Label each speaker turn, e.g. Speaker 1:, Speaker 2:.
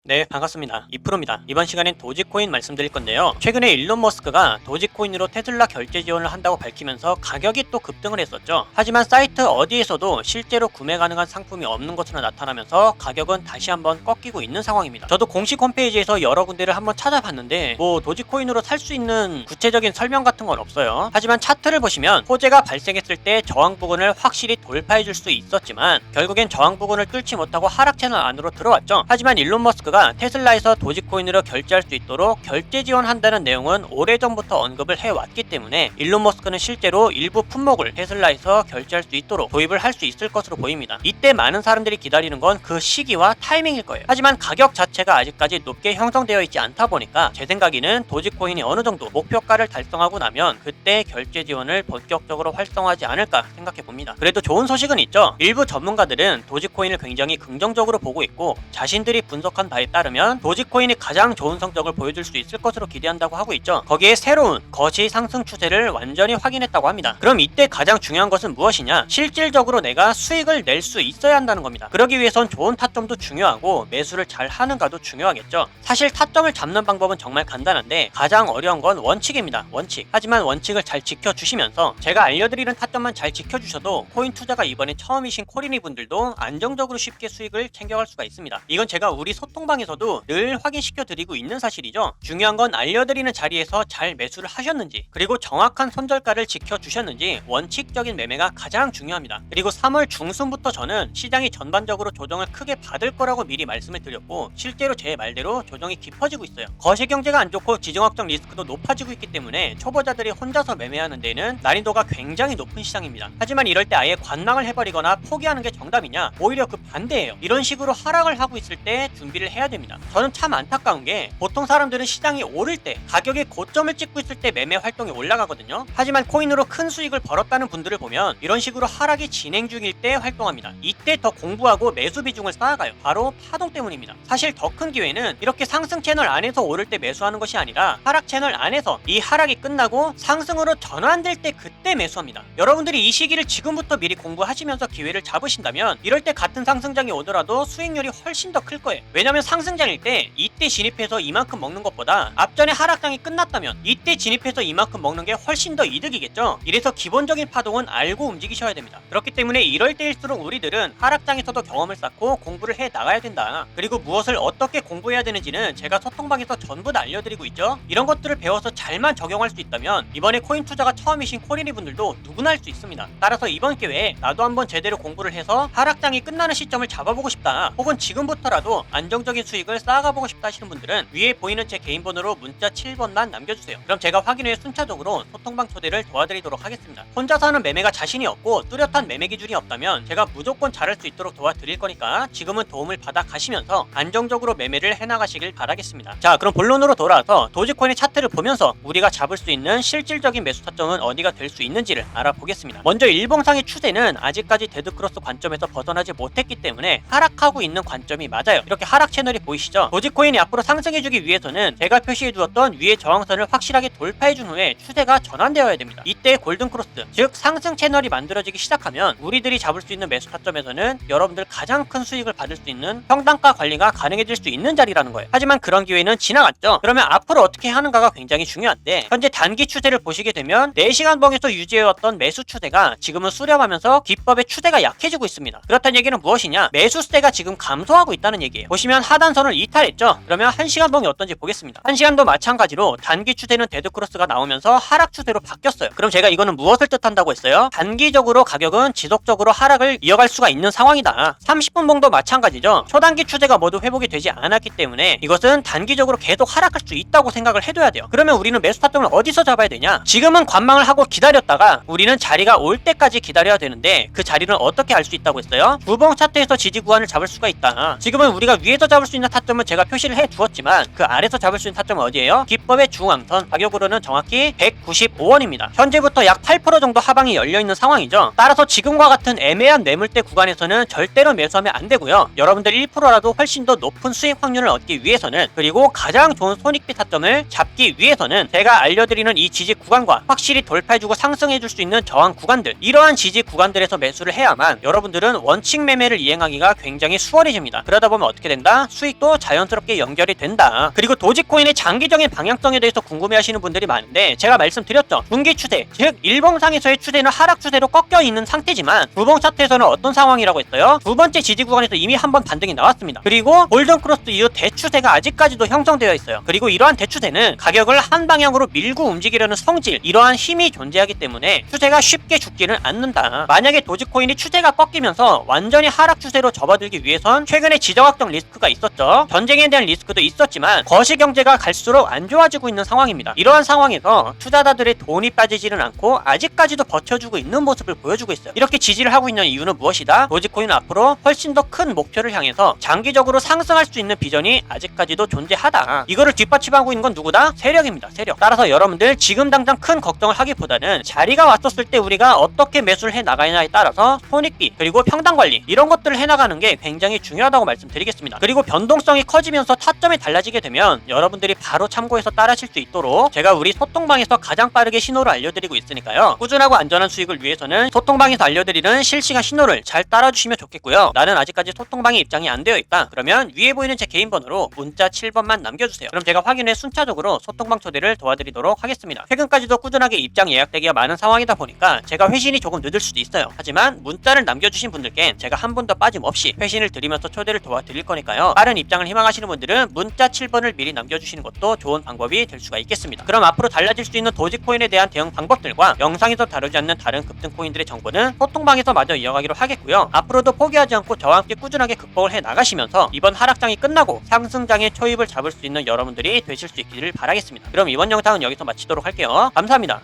Speaker 1: 네, 반갑습니다. 이프로입니다. 이번 시간엔 도지코인 말씀드릴 건데요. 최근에 일론 머스크가 도지코인으로 테슬라 결제 지원을 한다고 밝히면서 가격이 또 급등을 했었죠. 하지만 사이트 어디에서도 실제로 구매 가능한 상품이 없는 것으로 나타나면서 가격은 다시 한번 꺾이고 있는 상황입니다. 저도 공식 홈페이지에서 여러 군데를 한번 찾아봤는데 도지코인으로 살 수 있는 구체적인 설명 같은 건 없어요. 하지만 차트를 보시면 호재가 발생했을 때 저항 부근을 확실히 돌파해 줄 수 있었지만 결국엔 저항 부근을 뚫지 못하고 하락 채널 안으로 들어왔죠. 하지만 일론 머스크가 테슬라에서 도지코인으로 결제할 수 있도록 결제 지원한다는 내용은 오래전부터 언급을 해왔기 때문에 일론 머스크는 실제로 일부 품목을 테슬라에서 결제할 수 있도록 도입을 할 수 있을 것으로 보입니다. 이때 많은 사람들이 기다리는 건 그 시기와 타이밍일 거예요. 하지만 가격 자체가 아직까지 높게 형성되어 있지 않다 보니까 제 생각에는 도지코인이 어느 정도 목표가를 달성하고 나면 그때 결제 지원을 본격적으로 활성화하지 않을까 생각해 봅니다. 그래도 좋은 소식은 있죠. 일부 전문가들은 도지코인을 굉장히 긍정적으로 보고 있고 자신들이 분석한 바에 따르면 도지코인이 가장 좋은 성적을 보여줄 수 있을 것으로 기대한다고 하고 있죠. 거기에 새로운 거시 상승 추세를 완전히 확인했다고 합니다. 그럼 이때 가장 중요한 것은 무엇이냐? 실질적으로 내가 수익을 낼 수 있어야 한다는 겁니다. 그러기 위해선 좋은 타점도 중요하고 매수를 잘 하는가도 중요하겠죠. 사실 타점을 잡는 방법은 정말 간단한데 가장 어려운 건 원칙입니다. 원칙. 하지만 원칙을 잘 지켜주시면서 제가 알려드리는 타점만 잘 지켜주셔도 코인 투자가 이번에 처음이신 코리니 분들도 안정적으로 쉽게 수익을 챙겨갈 수가 있습니다. 이건 제가 우리 소통방에서도 늘 확인시켜 드리고 있는 사실이죠. 중요한 건 알려드리는 자리에서 잘 매수를 하셨는지 그리고 정확한 손절가를 지켜주셨는지 원칙적인 매매가 가장 중요합니다. 그리고 3월 중순부터 저는 시장이 전반적으로 조정을 크게 받을 거라고 미리 말씀을 드렸고 실제로 제 말대로 조정이 깊어지고 있어요. 거시경제가 안 좋고 지정학적 리스크도 높아지고 있기 때문에 초보자들이 혼자서 매매하는 데는 난이도가 굉장히 높은 시장입니다. 하지만 이럴 때 아예 관망을 해버리거나 포기하는 게 정답이냐? 오히려 그 반대예요. 이런 식으로 하락을 하고 있을 때 준비를 해야 됩니다. 저는 참 안타까운 게 보통 사람들은 시장이 오를 때 가격의 고점을 찍고 있을 때 매매 활동이 올라가거든요. 하지만 코인으로 큰 수익을 벌었다는 분들을 보면 이런 식으로 하락이 진행 중일 때 활동합니다. 이때 더 공부하고 매수 비중을 쌓아가요. 바로 파동 때문입니다. 사실 더 큰 기회는 이렇게 상승 채널 안에서 오를 때 매수하는 것이 아니라 하락 채널 안에서 이 하락이 끝나고 상승으로 전환될 때 그때 매수합니다. 여러분들이 이 시기를 지금부터 미리 공부하시면서 기회를 잡으신다면 이럴 때 같은 상승장이 오더라도 수익률이 훨씬 더 클 거예요. 왜냐면 상승장일 때 이때 진입해서 이만큼 먹는 것보다 앞전에 하락장이 끝났다면 이때 진입해서 이만큼 먹는 게 훨씬 더 이득이겠죠. 이래서 기본적인 파동은 알고 움직이셔야 됩니다. 그렇기 때문에 이럴 때일수록 우리들은 하락장에서도 경험을 쌓고 공부를 해 나가야 된다. 그리고 무엇을 어떻게 공부해야 되는지는 제가 소통방에서 전부 다 알려드리고 있죠. 이런 것들을 배워서 잘만 적용할 수 있다면 이번에 코인 투자가 처음이신 코리니 분들도 누구나 할 수 있습니다. 따라서 이번 기회에 나도 한번 제대로 공부를 해서 하락장이 끝나는 시점을 잡아보고 싶다. 혹은 지금부터라도 안정적인 수익을 쌓아가보고 싶다 하시는 분들은 위에 보이는 제 개인 번호로 문자 7번만 남겨주세요. 그럼 제가 확인 후에 순차적으로 소통방 초대를 도와드리도록 하겠습니다. 혼자서 하는 매매가 자신이 없고 뚜렷한 매매 기준이 없다면 제가 무조건 잘할 수 있도록 도와드릴 거니까 지금은 도움을 받아 가시면서 안정적으로 매매를 해나가시길 바라겠습니다. 자, 그럼 본론으로 돌아와서 도지코인의 차트를 보면서 우리가 잡을 수 있는 실질적인 매수 타점은 어디가 될 수 있는지를 알아보겠습니다. 먼저 일봉상의 추세는 아직까지 데드크로스 관점에서 벗어나지 못했기 때문에 하락하고 있는 관점이 맞아요. 이렇게 하락 채널이 보이시죠? 도지코인이 앞으로 상승해주기 위해서는 제가 표시해두었던 위의 저항선을 확실하게 돌파해준 후에 추세가 전환되어야 됩니다. 이때 골든크로스, 즉 상승 채널이 만들어지기 시작하면 우리들이 잡을 수 있는 매수 타점에서는 여러분들 가장 큰 수익을 받을 수 있는 평단가 관리가 가능해질 수 있는 자리라는 거예요. 하지만 그런 기회는 지나갔죠. 그러면 앞으로 어떻게 하는가가 굉장히 중요한데 현재 단기 추세를 보시게 되면 4시간 봉에서 유지해왔던 매수 추세가 지금은 수렴하면서 기법의 추세가 약해지고 있습니다. 그렇다는 얘기는 무엇이냐? 매수세가 지금 감소하고 있다는 얘기예요. 보시면 하단선을 이탈했죠. 그러면 1시간 봉이 어떤지 보겠습니다. 1시간도 마찬가지로 단기 추세는 데드크로스가 나오면서 하락 추세로 바뀌었어요. 그럼 제가 이거는 무엇을 뜻한다고 했어요? 단기적으로 가격은 지속적으로 하락을 이어갈 수가 있는 상황이다. 30분 봉도 마찬가지죠. 초단기 추세가 모두 회복이 되지 않았기 때문에 이것은 단기적으로 계속 하락할 수 있다고 생각을 해둬야 돼요. 그러면 우리는 매수 타점을 어디서 잡아야 되냐? 지금은 관망을 하고 기다렸다가 우리는 자리가 올 때까지 기다려야 되는데 그 자리는 어떻게 알 수 있다고 했어요? 구봉 차트에서 지지 구간을 잡을 수가 있다. 지금은 우리가 위에서 잡을 수 있는 타점은 제가 표시를 해두었지만 그 아래서 잡을 수 있는 타점은 어디예요? 기법의 중앙선, 가격으로는 정확히 195원입니다. 현재부터 약 8% 정도 하방이 열려있는 상황이죠. 따라서 지금과 같은 애매한 매물대 구간에서는 절대로 매수하면 안 되고요. 여러분들 1%라도 훨씬 더 높은 수익 확률을 얻기 위해서는 그리고 가장 좋은 손익비 타점을 잡기 위해서는 제가 알려드리는 이 지지 구간과 확실히 돌파해주고 상승해줄 수 있는 저항 구간들, 이러한 지지 구간들에서 매수를 해야만 여러분들은 원칙 매매를 이행하기가 굉장히 수월해집니다. 그러다 보면 어떻게 된다? 수익도 자연스럽게 연결이 된다. 그리고 도지코인의 장기적인 방향성에 대해서 궁금해하시는 분들이 많은데 제가 말씀드렸죠. 분기 추세, 즉 일봉상에서의 추세는 하락 추세로 꺾여 있는 상태지만 주봉 차트에서는 어떤 상황이라고 했어요? 두 번째 지지 구간에서 이미 한번 반등이 나왔습니다. 그리고 골든 크로스 이후 대추세가 아직까지도 형성되어 있어요. 그리고 이러한 대추세는 가격을 한 방향으로 밀고 움직이려는 성질, 이러한 힘이 존재하기 때문에 추세가 쉽게 죽지는 않는다. 만약에 도지코인이 추세가 꺾이면서 완전히 하락 추세로 접어들기 위해선 최근에 지정학적 리스크가 있었죠. 전쟁에 대한 리스크도 있었지만 거시경제가 갈수록 안 좋아지고 있는 상황입니다. 이러한 상황에서 투자자들의 돈이 빠지지는 않고 아직까지도 버텨주고 있는 모습을 보여주고 있어요. 이렇게 지지를 하고 있는 이유는 무엇이다? 도지코인은 앞으로 훨씬 더 큰 목표를 향해서 장기적으로 상승할 수 있는 비전이 아직까지도 존재하다. 이거를 뒷받침하고 있는 건 누구다? 세력입니다. 세력. 따라서 여러분들 지금 당장 큰 걱정을 하기보다는 자리가 왔었을 때 우리가 어떻게 매수를 해 나가냐에 따라서 손익비 그리고 평단 관리 이런 것들을 해나가는 게 굉장히 중요하다고 말씀드리겠습니다. 그리고 변동성이 커지면서 타점이 달라지게 되면 여러분들이 바로 참고해서 따라하실 수 있도록 제가 우리 소통방에서 가장 빠르게 신호를 알려드리고 있으니까요. 꾸준하고 안전한 수익을 위해서는 소통방에서 알려드리는 실시간 신호를 잘 따라주시면 좋겠고요. 나는 아직까지 소통방에 입장이 안 되어 있다. 그러면 위에 보이는 제 개인 번호로 문자 7번만 남겨주세요. 그럼 제가 확인해 순차적으로 소통방 초대를 도와드리도록 하겠습니다. 최근까지도 꾸준하게 입장 예약되기가 많은 상황이다 보니까 제가 회신이 조금 늦을 수도 있어요. 하지만 문자를 남겨주신 분들께 제가 한 분도 빠짐없이 회신을 드리면서 초대를 도와드릴 거니까요. 빠른 입장을 희망하시는 분들은 문자 7번을 미리 남겨주시는 것도 좋은 방법이 될 수가 있겠습니다. 그럼 앞으로 달라질 수 있는 도지코인에 대한 대응 방법들과 영상에서 다루지 않는 다른 급등코인들의 정보는 소통방에서 마저 이어가기로 하겠고요. 앞으로도 포기하지 않고 저와 함께 꾸준하게 극복을 해 나가시면서 이번 하락장이 끝나고 상승장의 초입을 잡을 수 있는 여러분들이 되실 수 있기를 바라겠습니다. 그럼 이번 영상은 여기서 마치도록 할게요. 감사합니다.